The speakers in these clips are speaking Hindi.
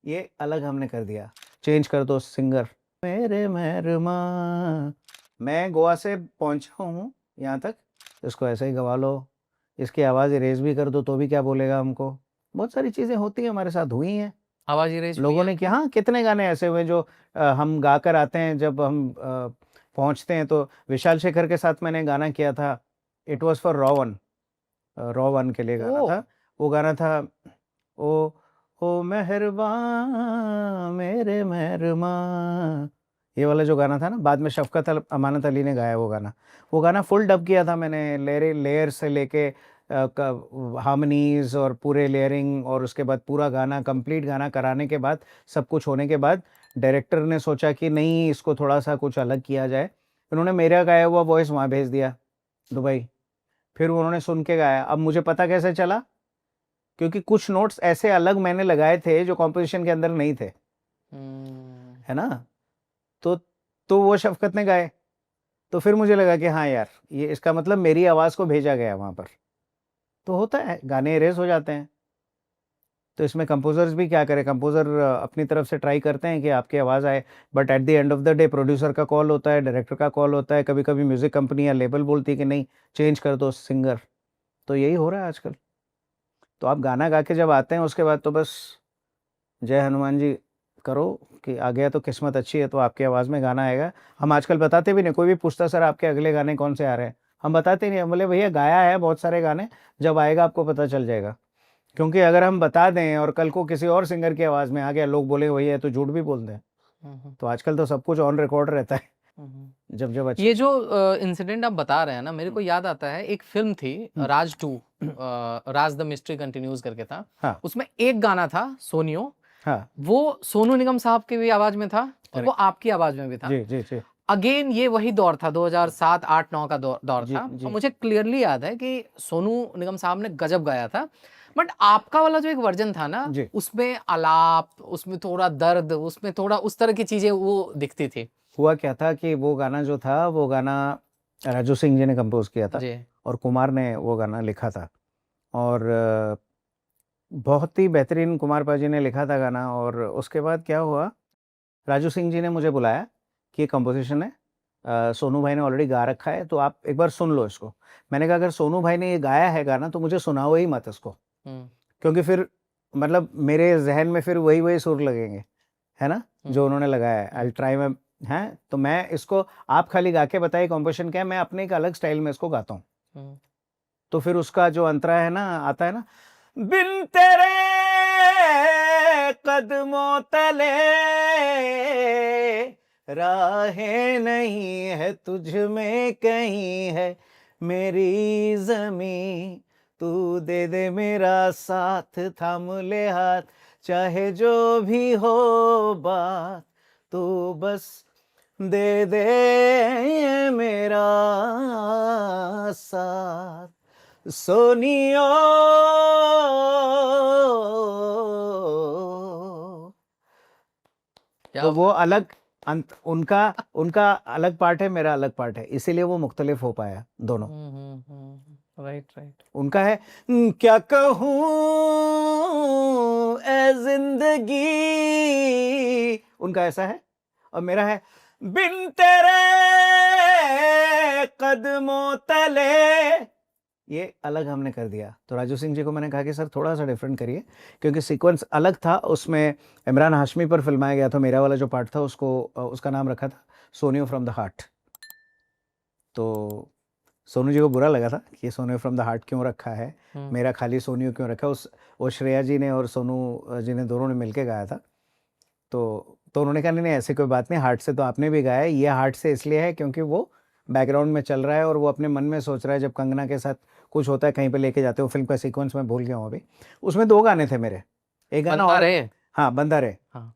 ये अलग हमने कर दिया, चेंज कर दो सिंगर। मेरे मेहरमा, मैं गोवा से पहुंचा हूँ यहाँ तक, इसको ऐसे ही गवा लो, इसकी आवाज़ इरेज भी कर दो तो भी क्या बोलेगा हमको। बहुत सारी चीज़ें होती हैं, हमारे साथ हुई हैं। आवाज इरेज हुई लोगों है ने किया, आपकी? हाँ कितने गाने ऐसे हुए जो हम गा कर आते हैं, जब हम पहुंचते हैं तो विशाल शेखर के साथ मैंने गाना किया था। It was for raw one के लिए गाना ओ था। वो गाना था, ओ ओ मेहरबान मेरे मेहरबान, ये वाला जो गाना था ना, बाद में शफ़क़त अमानत अली ने गाया वो गाना। वो गाना फुल डब किया था मैंने, लेयर से लेके हार्मनीज़ और पूरे लेयरिंग, और उसके बाद पूरा गाना कंप्लीट गाना कराने के बाद, सब कुछ होने के बाद डायरेक्टर ने सोचा कि नहीं, इसको थोड़ा-सा कुछ अलग किया जाए। उन्होंने मेरा गाया हुआ वॉइस वहाँ भेज दिया, दुबई। फिर उन्होंने सुन के गाया। अब मुझे पता कैसे चला? क्योंकि कुछ नोट्स ऐसे अलग मैंने लगाए थे जो कॉम्पोज़िशन के अंदर नहीं थे, है ना? तो वो शफ़क़त ने गाए। तो फिर मुझे लगा कि हाँ यार, ये इसका मतलब मेरी आवाज़ को भेजा गया वहाँ पर। तो होता है, गाने इरेज़ हो जाते हैं। तो इसमें कंपोज़र्स भी क्या करें, कंपोज़र अपनी तरफ से ट्राई करते हैं कि आपकी आवाज़ आए, but at the end of the day producer का कॉल होता है, डायरेक्टर का कॉल होता है, कभी-कभी म्यूज़िक कंपनी या लेबल बोलती है कि नहीं, चेंज कर दो सिंगर। तो यही हो रहा है आजकल। तो आप गाना गा के जब आते हैं उसके बाद तो बस जय हनुमान जी करो कि आ गया, तो किस्मत अच्छी है तो आपकी आवाज़ में गाना आएगा। हम आजकल बताते भी नहीं, कोई भी पूछता सर आपके अगले गाने कौन से आ रहे हैं? हम बताते नहीं, हम बोले भैया गाया है बहुत सारे गाने, जब आएगा आपको पता चल जाएगा। क्योंकि अगर हम बता दें और कल को किसी और सिंगर की आवाज़ में आ गया, लोग बोले भैया ये तो झूठ भी बोल दें। तो आजकल तो सब कुछ ऑन रिकॉर्ड रहता है। जब ये अच्छी जो इंसिडेंट आप बता रहे हैं ना, मेरे को याद आता है एक फिल्म थी राज 2, राज द मिस्ट्री कंटिन्यूज करके था। हाँ, उसमें एक गाना था सोनियो, हाँ, वो सोनू निगम साहब की भी आवाज में था और वो करेक्ट। आपकी आवाज में भी था। जी, जी, जी। अगेन ये वही दौर था, 2007 8 9 का दौर जी, था, और जी, मुझे क्लियरली याद है कि सोनू निगम साहब ने गजब गाया था। बट आपका वाला जो एक वर्जन था ना, जी। उसमें आलाप, उसमें थोड़ा दर्द, उसमें थोड़ा उस तरह की चीजें वो दिखती थी। हुआ क्या था कि वो गाना जो था, वो गाना राजू सिंह जी ने कंपोज़ किया था जी। और कुमार ने वो गाना लिखा था। और बहुत ही बेहतरीन कुमार पाजी ने लिखा था गाना। और उसके बाद क्या हुआ, राजू सिंह जी ने मुझे बुलाया कि ये कंपोज़िशन है, सोनू भाई ने ऑलरेडी गा रखा है, तो आप एक बार सुन लो इसको। मैंने कहा अगर सोनू भाई ने ये गाया है गाना तो मुझे सुनाओ ही मत इसको, हम्म क्योंकि फिर मतलब मेरे ज़हन में फिर वही-वही सुर लगेंगे, है ना? हम्म जो उन्होंने लगाया है। आई विल ट्राई माय, हैं? तो मैं इसको, आप खाली गा के बताइए कंपोज़िशन क्या है, मैं अपने एक अलग स्टाइल में इसको गाता हूँ। हम्म। तो फिर उसका जो अंतरा है ना, आता है ना, बिन तेरे कदमों तले राहें नहीं है, तुझ में कहीं है मेरी ज़मीं, तू दे दे मेरा साथ, थाम ले हाथ, चाहे जो भी हो बात, तू बस दे दे मेरा साथ, सोनियो। क्या तो वो अलग अंत, उनका उनका अलग पार्ट है, मेरा अलग पार्ट है, इसीलिए वो मुख्तलिफ हो पाया दोनों। Right right. उनका है क्या कहूँ ए जिंदगी, उनका ऐसा है, और मेरा है बिन तेरे कदमों तले, ये अलग हमने कर दिया। तो राजू सिंह जी को मैंने कहा कि सर थोड़ा सा डिफरेंट करिए, क्योंकि सीक्वेंस अलग था, उसमें इमरान हाशमी पर फिल्माया गया था। मेरा वाला जो पार्ट था उसको उसका नाम रखा था सोनियो फ्रॉम द हार्ट। तो सोनू जी को बुरा लगा था कि सोनियो फ्रॉम द हार्ट क्यों रखा है, मेरा खाली सोनियो क्यों रखा है। उस वो श्रेया जी ने और सोनू जी ने दोनों ने मिलके गाया था। तो उन्होंने कहा नहीं नहीं ऐसी कोई बात नहीं, हार्ट से तो आपने भी गाया है, ये हार्ट से इसलिए है क्योंकि वो बैकग्राउंड में चल रहा है और वो अपने मन में सोच रहा है, जब कंगना के साथ कुछ होता है, कहीं पे लेके जाते हो, फिल्म का सीक्वेंस मैं भूल गया हूँ अभी। उसमें 2 गाने थे मेरे, एक गाना बंदा और, रे। हाँ, बंदा रे, हाँ।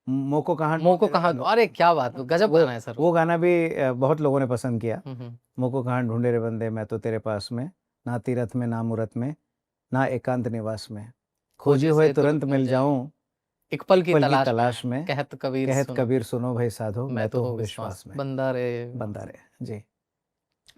मोको कहाँ मोको ढूँढे कहाँ, रे, अरे क्या बात, गजब गाना है सर वो गाना भी बहुत लोगों ने पसंद किया। हम्म। मोको कहाँ ढूँढे रे बंदे, मैं तो तेरे पास में, ना तीरथ में ना मूरत में, ना एकांत निवास में, खोजे खोजे हुए से तुरंत तुरंत मिल मिल जाए, जाऊँ, एक पल एक की पल की तलाश तलाश में, में, कहत कबीर कहत सुनो, कबीर सुनो भाई साधो, मैं मैं तो तो हो हूँ विश्वास, विश्वास में। बंदा रे। बंदा रे, जी।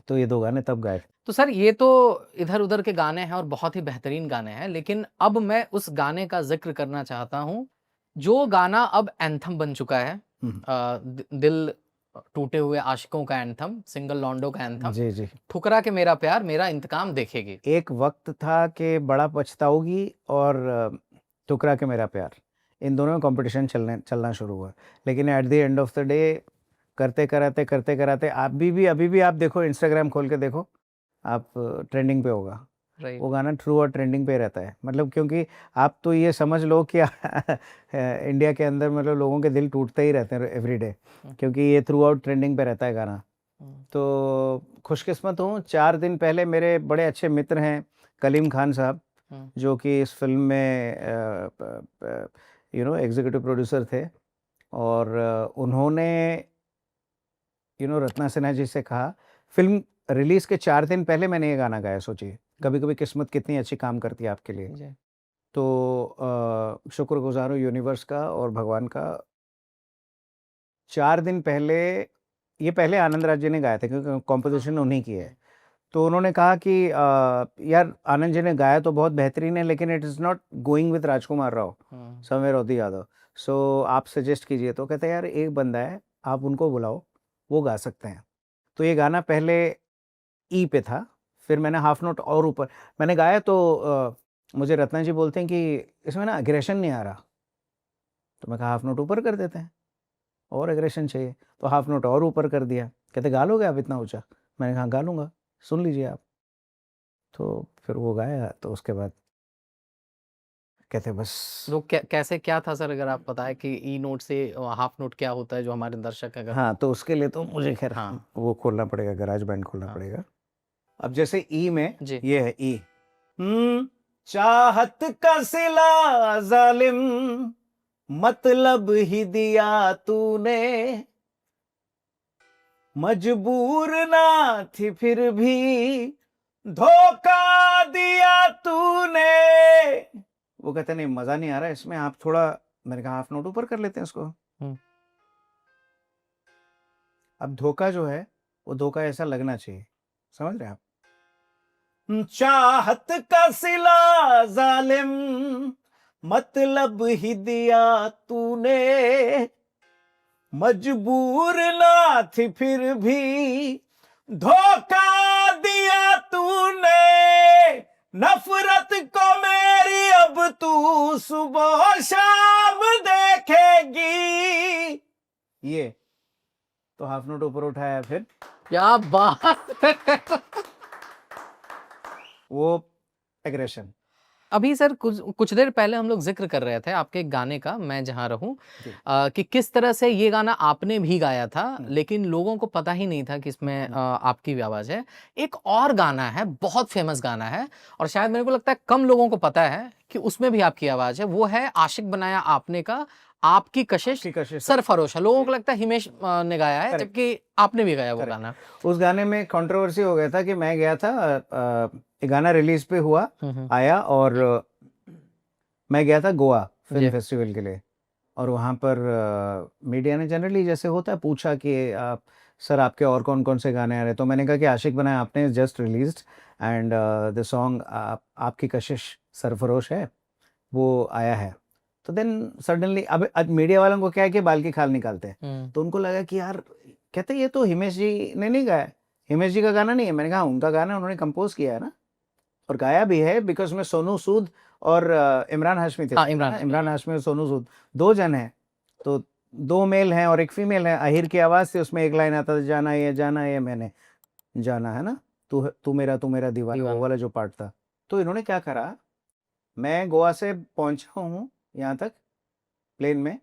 तो ये 2 गाने तब गाए थे। तो सर ये तो इधर उधर के गाने हैं और बहुत ही बेहतरीन गाने हैं, लेकिन अब मैं उस गाने का जिक्र करना चाहता हूँ जो गाना अब एंथम बन चुका है, हम्म, दिल टूटे हुए आशिकों का एंथम, सिंगल लॉन्डो का एंथम, जी जी। ठुकरा के मेरा प्यार मेरा इंतकाम देखेगी। एक वक्त था कि बड़ा पछताओगी और ठुकरा के मेरा प्यार, इन दोनों में कंपटीशन चलना शुरू हुआ। लेकिन at the end of the day करते कराते आप भी अभी भी आप देखो, इंस्टाग्राम खोल के देखो, आप ट्रेंडिंग पे होगा राइट। वो गाना, थ्रू आउट ट्रेंडिंग पे रहता है। मतलब क्योंकि आप तो ये समझ लो कि इंडिया के अंदर मतलब लोगों के दिल टूटते ही रहते हैं एवरी डे, क्योंकि ये थ्रू आउट ट्रेंडिंग पे रहता है गाना। तो खुशकिस्मत हूँ, 4 दिन पहले मेरे बड़े अच्छे मित्र हैं कलीम खान साहब, जो कि इस फिल्म में एग्जीक्यूटिव प्रोड्यूसर थे, और उन्होंने रत्ना सिन्हा जी से कहा, फिल्म रिलीज के 4 दिन पहले मैंने ये गाना गाया। सोचिए कभी कभी किस्मत कितनी अच्छी काम करती है आपके लिए। जी। तो शुक्रगुजार हूँ यूनिवर्स का और भगवान का। 4 दिन पहले, ये पहले आनंद राज जी ने गाया था क्योंकि कॉम्पोजिशन उन्हीं की है। तो उन्होंने कहा कि यार आनंद जी ने गाया तो बहुत बेहतरीन है, लेकिन it is not going with Rajkummar Rao, somewhere of the Yadav, so आप सजेस्ट कीजिए। तो कहते हैं यार एक बंदा है, आप उनको बुलाओ, वो गा सकते हैं। तो ये गाना पहले ई पे था, फिर मैंने हाफ नोट और ऊपर मैंने गाया, तो मुझे रत्ना जी बोलते हैं कि इसमें ना एग्रेशन नहीं आ रहा। तो मैं कहा हाफ नोट ऊपर कर देते हैं, और एग्रेशन चाहिए, तो हाफ नोट और ऊपर कर दिया। कहते गा लोगे आप इतना ऊंचा? मैंने कहा गा लूँगा, सुन लीजिए आप। तो फिर वो गाया, तो उसके बाद कहते बस। तो कैसे क्या था सर, अगर आप बताएं कि ई नोट से हाफ नोट क्या होता है, जो हमारे दर्शक अगर। हाँ, तो उसके लिए तो मुझे खैर हाँ। वो खोलना पड़ेगा, गराज बैंड खोलना हाँ। पड़ेगा। अब जैसे ई में जी। ये है ई, चाहत का सिला जालिम, मतलब ही दिया तूने, मजबूर ना थी फिर भी धोखा दिया तूने। वो कहते नहीं मजा नहीं आ रहा इसमें, आप थोड़ा, मैंने कहा हाफ नोट ऊपर कर लेते हैं इसको। अब धोखा जो है वो धोखा ऐसा लगना चाहिए, समझ रहे हैं आप? चाहत का सिला जालिम, मतलब ही दिया तूने, मजबूर ना थी फिर भी धोखा दिया तूने, नफरत को मेरी अब तू सुबह शाम देखेगी। ये तो हाफ नोट ऊपर उठाया, फिर क्या बात है। वो एग्रेशन। अभी सर कुछ देर पहले हम लोग जिक्र कर रहे थे आपके एक गाने का, मैं जहां रहूं, जी। कि किस तरह से ये गाना आपने भी गाया था, हम्म। लेकिन लोगों को पता ही नहीं था कि इसमें आपकी भी आवाज है। एक और गाना है, बहुत फेमस गाना है, और शायद मेरे को लगता है कम लोगों को पता है कि उसमें भी आपकी आवाज है। वो है आशिक बनाया आपने का आपकी कशिश आपकी कशिश। सरफरोश है। लोगों को लगता है हिमेश ने गाया है, Correct. जबकि आपने भी गाया वो Correct. गाना। उस गाने में कंट्रोवर्सी हो गया था कि मैं गया था, ये गाना रिलीज पे हुआ, आया, और मैं गया था गोवा फिल्म जी। फेस्टिवल के लिए, और वहाँ पर मीडिया ने जनरली जैसे होता है पूछा कि आप सर आपके और कौन कौन से गाने आ रहे हैं। तो मैंने कहा कि आशिक बनाया आपने just released, and the song आपकी कशिश सरफरोश है, वो आया है। तो देन सडनली अब मीडिया वालों को क्या है कि बाल की खाल निकालते हैं, तो उनको लगा कि यार, कहते ये तो हिमेश जी ने नहीं गाया, हिमेश जी का गाना नहीं है। मैंने कहा उनका गाना उन्होंने कंपोज किया है ना, और गाया भी है, बिकॉज में सोनू सूद और इमरान हाशमी थे। हाँ, इमरान हाशमी। इमरान हाशमी और सोनू सूद 2 जन हैं, तो 2 मेल हैं और एक फीमेल है। अहिर की आवाज़ थी, उसमें एक लाइन आता था, जाना ये मैंने जाना है ना, तू तू मेरा दीवाना, वो वाला जो पार्ट था। तो इन्होंने क्या करा, मैं गोवा से पहुंचा हूँ यहाँ तक प्लेन में,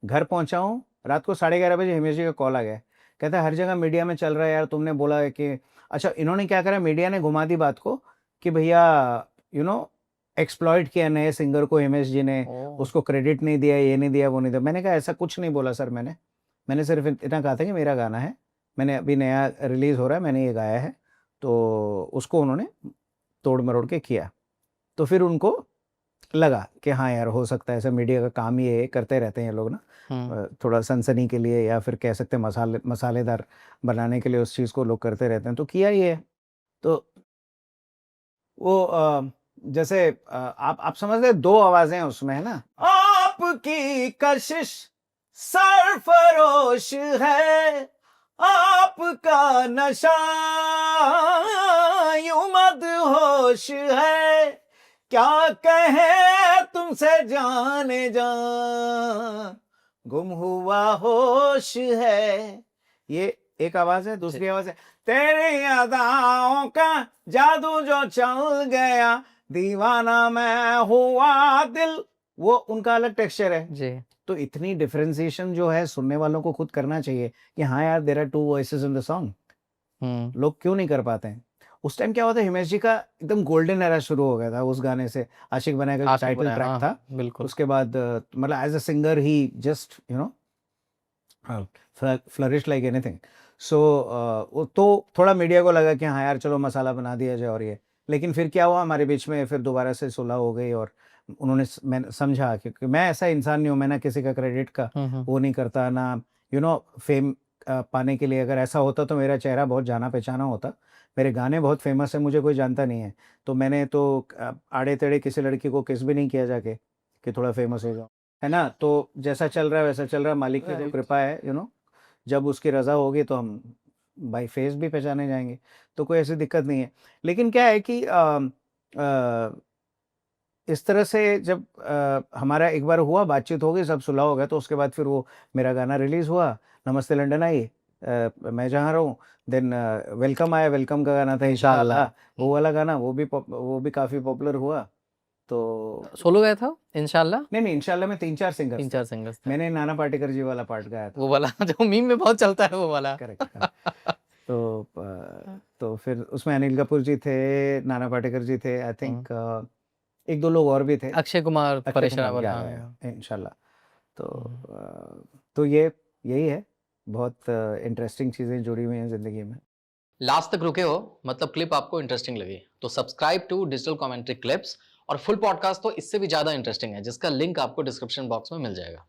घर पहुंचा हूँ रात को 11:30 बजे, हिमेश जी का कॉल आ गया, कहता है हर जगह मीडिया में चल रहा है यार, तुमने बोला है कि, अच्छा इन्होंने क्या करा, मीडिया ने घुमा दी बात को कि भैया एक्सप्लॉइट किया नए सिंगर को हिमेश जी ने, उसको क्रेडिट नहीं दिया, ये नहीं दिया, वो नहीं दिया। मैंने कहा ऐसा कुछ नहीं बोला सर, मैंने सिर्फ इतना कहा था कि मेरा गाना है, मैंने अभी नया रिलीज़ हो रहा है, मैंने ये गाया है। तो उसको उन्होंने तोड़ मरोड़ के किया। तो फिर उनको लगा कि हाँ यार हो सकता है, ऐसा मीडिया का काम ही है, करते रहते हैं ये लोग ना, थोड़ा सनसनी के लिए, या फिर कह सकते हैं मसालेदार बनाने के लिए उस चीज़ को लोग करते रहते हैं, तो किया ही है। तो वो जैसे आप समझ रहे, 2 आवाज़ें हैं उसमें, है ना। आपकी कशिश सरफरोश है, आपका नशा यूं मदहोश है, क्या कहे तुमसे जाने जा, गुम हुआ होश है। ये एक आवाज है। दूसरी आवाज है, तेरी अदाओं का जादू जो चल गया, दीवाना मैं हुआ दिल, वो उनका अलग टेक्सचर है। जी। तो इतनी डिफरेंशिएशन जो है सुनने वालों को खुद करना चाहिए कि हाँ यार, there are two voices in the song. Hmm. लोग क्यों नहीं कर पाते हैं? उस टाइम क्या हुआ था, हिमेश जी का एकदम गोल्डन एरा शुरू हो गया था उस गाने से। आशिक बनाए का जो आशिक टाइटल बनाया, ट्रैक हाँ, था, बिल्कुल। उसके बाद मतलब एज अ सिंगर ही just you know flourish like anything. So तो थोड़ा मीडिया को लगा कि हाँ यार चलो मसाला बना दिया जाए और ये, लेकिन फिर क्या हुआ हमारे बीच में, फिर दोबारा से सुलह हो गई और उन्होंने मैं समझा, क्योंकि मैं ऐसा इंसान नहीं हूँ, मैं ना किसी का क्रेडिट का वो नहीं करता, ना फेम पाने के लिए। अगर ऐसा होता तो मेरा चेहरा बहुत जाना पहचाना होता। मेरे गाने बहुत फेमस है, मुझे कोई जानता नहीं है, तो मैंने तो आड़े टेढ़े किसी लड़की को किस भी नहीं किया जाके कि थोड़ा फेमस हो जाओ, है ना। तो जैसा चल रहा है वैसा चल रहा है, मालिक की जो कृपा है जब उसकी रज़ा होगी तो हम बाय फेस भी पहचाने जाएंगे, तो कोई ऐसी दिक्कत नहीं है। लेकिन क्या है कि इस तरह से जब हमारा एक बार हुआ, बातचीत हो गई, सब सुलह हो गया, तो उसके बाद फिर वो मेरा गाना रिलीज़ हुआ, नमस्ते लंदन आई, मैं जहाँ रहूँ, देन वेलकम आया, वेलकम का गाना था इंशाअल्लाह, इंशाल्लाह। वो वाला गाना वो भी काफ़ी पॉपुलर हुआ। तो सोलो गाया था इंशाल्लाह? नहीं, इंशाअल्लाह में 3-4 सिंगर्स थे। 3-4 सिंगर्स थे। मैंने नाना पाटेकर जी वाला पार्ट गाया था। वो वाला जो मीम में बहुत चलता है वो वाला। करेक्ट, हाँ। तो फिर उसमें अनिल कपूर जी थे, नाना पाटेकर जी थे, आई थिंक 1-2 लोग और भी थे। अक्षय कुमार, अक्षय परेश कुमार, रावल, या हाँ। इंशाल्लाह। तो हम्म। तो यही है, बहुत इंटरेस्टिंग चीज़ें जुड़ी हुई हैं ज़िंदगी में। लास्ट तक रुके हो, मतलब क्लिप आपको इंटरेस्टिंग लगी, तो subscribe to digital commentary clips. और फुल पॉडकास्ट तो इससे भी ज्यादा इंटरेस्टिंग है, जिसका लिंक आपको डिस्क्रिप्शन बॉक्स में मिल जाएगा।